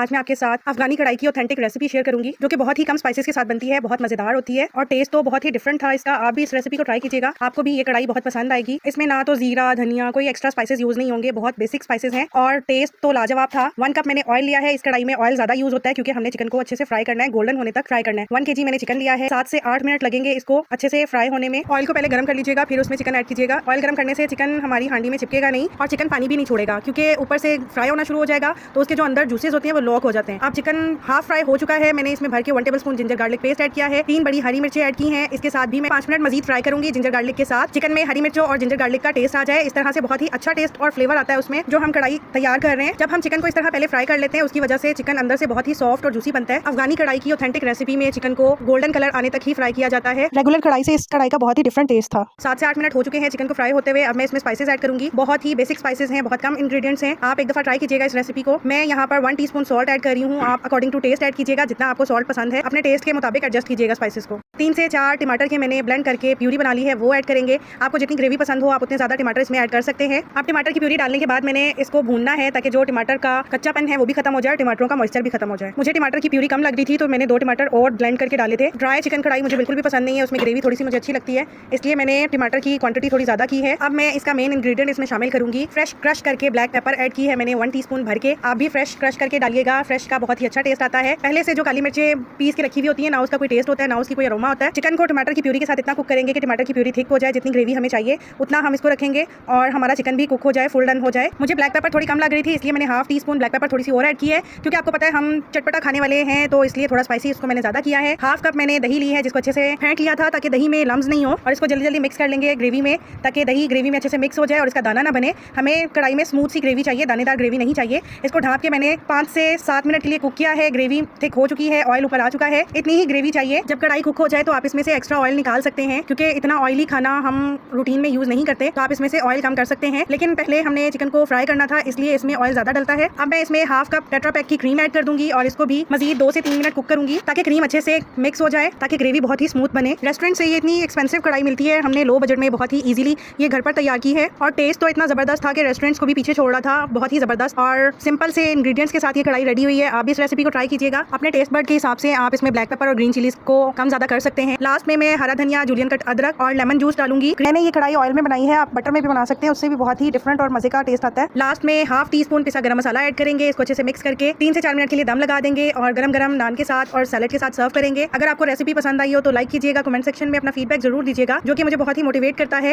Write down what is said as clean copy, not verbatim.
आज मैं आपके साथ अफगानी कढ़ाई की ऑथेंटिक रेसिपी शेयर करूंगी जो कि बहुत ही कम स्पाइसेस के साथ बनती है, बहुत मजेदार होती है और टेस्ट तो बहुत ही डिफरेंट था इसका। आप भी इस रेसिपी को ट्राई कीजिएगा, आपको भी ये कढ़ाई बहुत पसंद आएगी। इसमें ना तो जीरा धनिया कोई एक्स्ट्रा स्पाइसेस यूज नहीं होंगे, बहुत बेसिक स्पाइसेस हैं और टेस्ट तो लाजवाब था। 1 कप मैंने ऑयल लिया है। इस कढ़ाई में ऑयल ज्यादा यूज होता है क्योंकि हमने चिकन को अच्छे से फ्राई करना है, गोल्डन होने तक फ्राई करना है। 1 kg मैंने चिकन लिया है। 7 से 8 मिनट लगेंगे इसको अच्छे से फ्राई होने में। ऑयल को पहले गर्म कर लीजिएगा, फिर उसमें चिकन ऐड कीजिएगा। ऑयल गर्म करने से चिकन हमारी हांडी में चिपकेगा नहीं और चिकन पानी भी नहीं छोड़ेगा क्योंकि ऊपर से फ्राई होना शुरू हो जाएगा तो उसके जो अंदर जूसेस होते हैं वो लॉक हो जाते हैं। अब चिकन हाफ फ्राई हो चुका है। मैंने इसमें भर के 1 tablespoon ginger garlic paste add किया है। 3 बड़ी हरी मिर्चें ऐड की हैं। इसके साथ भी मैं 5 मिनट मजीद फ्राई करूंगी जिंजर गार्लिक के साथ। चिकन में हरी मिर्चों और जिंजर गार्लिक का टेस्ट आ जाए, इस तरह से बहुत ही अच्छा टेस्ट और फ्लेवर आता है उसमें जो हम कढ़ाई तैयार कर रहे हैं। जब हम चिकन को इस तरह पहले फ्राई कर लेते हैं उसकी वजह से चिकन अंदर से बहुत ही सॉफ्ट और जूसी बनता है। अफगानी कढ़ाई की ऑथेंटिक रेसिपी में चिकन को गोल्डन कलर आने तक ही फ्राई किया जाता है। रेगुलर कढ़ाई से इस कढ़ाई का बहुत ही डिफरेंट टेस्ट था। 7 से 8 मिनट हो चुके हैं चिकन को फ्राई होते हुए। अब मैं इसमें स्पाइसेस ऐड करूंगी। बहुत ही बेसिक स्पाइसेस हैं, बहुत कम इंग्रेडिएंट्स हैं। आप एक दफा ट्राई कीजिएगा इस रेसिपी को। मैं यहाँ पर 1 टीस्पून सॉल्ट ऐड कर रही हूँ। आप अकॉर्डिंग टू टेस्ट ऐड कीजिएगा, जितना आपको सॉल्ट पसंद है अपने टेस्ट के मुताबिक एडजस्ट कीजिएगा स्पाइसेस को। 3 से 4 टमाटर के मैंने ब्लेंड करके प्यूरी बना ली है, वो ऐड करेंगे। आपको जितनी ग्रेवी पसंद हो आप उतने ज्यादा टमाटर इसमें ऐड कर सकते हैं। आप टमाटर की प्यूरी डालने के बाद मैंने इसको भूनना है ताकि जो टमाटर का कच्चापन है वो भी खत्म हो जाए, टमाटरों का मॉइस्चर भी खत्म हो जाए। मुझे टमाटर की प्यूरी कम लग रही थी तो मैंने 2 टमाटर और ब्लेंड करके डाले थे। ड्राई चिकन कढ़ाई मुझे बिल्कुल भी पसंद नहीं है, उसमें ग्रेवी थोड़ी सी मुझे अच्छी लगती है, इसलिए मैंने टमाटर की क्वांटिटी थोड़ी ज्यादा की है। अब मैं इसका मेन इंग्रेडिएंट इसमें शामिल करूंगी। फ्रेश क्रश करके ब्लैक पेपर ऐड की है मैंने 1 टीस्पून भर के। आप भी फ्रेश क्रश करके डालिएगा, फ्रेश का बहुत ही अच्छा टेस्ट आता है। पहले से जो काली मिर्चें पीस के रखी हुई होती है ना उसका कोई टेस्ट होता है ना उसकी कोई अरोमा होता है। चिकन को टमाटर की प्यूरी के साथ इतना कुक करेंगे कि टमाटर की प्यूरी थिक हो जाए, जितनी ग्रेवी हमें चाहिए उतना हम इसको रखेंगे और हमारा चिकन भी कुक हो जाए, फुल डन हो जाए। मुझे ब्लैक पेपर थोड़ी कम लग रही थी इसलिए मैंने हाफ टीस्पून ब्लैक पेपर थोड़ी सी और ऐड की है क्योंकि आपको पता है हम चटपटा खाने वाले हैं तो इसलिए थोड़ा स्पाइसी इसको मैंने ज्यादा किया है। हाफ कप मैंने दही ली है जिसको अच्छे से फेंट लिया था ताकि दही में लम्स नहीं हो और इसको जल्दी जल्दी मिक्स कर लेंगे ग्रेवी में ताकि दही ग्रेवी में अच्छे से मिक्स हो जाए और इसका दाना ना बने। हमें कढ़ाई में स्मूथ सी ग्रेवी चाहिए, दानेदार ग्रेवी नहीं चाहिए। इसको ढाँप के मैंने 5 से 7 मिनट के लिए कुक किया है। ग्रेवी थिक हो चुकी है, ऑयल ऊपर आ चुका है, इतनी ही ग्रेवी चाहिए। जब कढ़ाई कुक हो जाए तो आप इसमें से एक्स्ट्रा ऑयल निकाल सकते हैं क्योंकि इतना ऑयली खाना हम रूटीन में यूज नहीं करते तो आप इसमें से ऑयल कम कर सकते हैं। लेकिन पहले हमने चिकन को फ्राई करना था इसलिए इसमें ऑयल ज्यादा डलता है। अब मैं इसमें हाफ कप टेट्रा पैक की क्रीम ऐड कर दूंगी और इसको भी मजीद 2 से 3 मिनट कुक करूंगी ताकि क्रीम अच्छे से मिक्स हो जाए, ताकि ग्रेवी बहुत ही स्मूथ बने। रेस्टोरेंट से ये इतनी एक्सपेंसिव कढ़ाई मिलती है, हमने लो बजट में बहुत ही इजीली ये घर पर तैयार की है और टेस्ट तो इतना जबरदस्त था कि रेस्टोरेंट्स को भी पीछे छोड़ रहा था। बहुत ही जबरदस्त और सिंपल से इंग्रेडिएंट्स के साथ ये कढ़ाई रेडी हुई है। आप भी इस रेसिपी को ट्राई कीजिएगा। अपने टेस्ट बड के हिसाब से आप इसमें ब्लैक पेपर और ग्रीन चिलीज को कम ज्यादा कर सकते हैं। लास्ट में मैं हरा धनिया, जूलियन कट अदरक और लेमन जूस डालूंगी। मैंने ये कढ़ाई ऑयल में बनाई है, आप बटर में भी बना सकते हैं, उससे भी बहुत ही डिफरेंट और मजे का टेस्ट आता है। लास्ट में हाफ टीस्पून पिसा गरम मसाला ऐड करेंगे। इसको अच्छे से मिक्स करके 3 से 4 मिनट के लिए दम लगा देंगे और गरम गरम नान के साथ और सैलेड के साथ सर्व करेंगे। अगर आपको रेसिपी पसंद आई हो तो लाइक कीजिएगा, कमेंट सेक्शन में अपना फीडबैक जरूर दीजिएगा जो कि मुझे बहुत ही मोटिवेट करता है।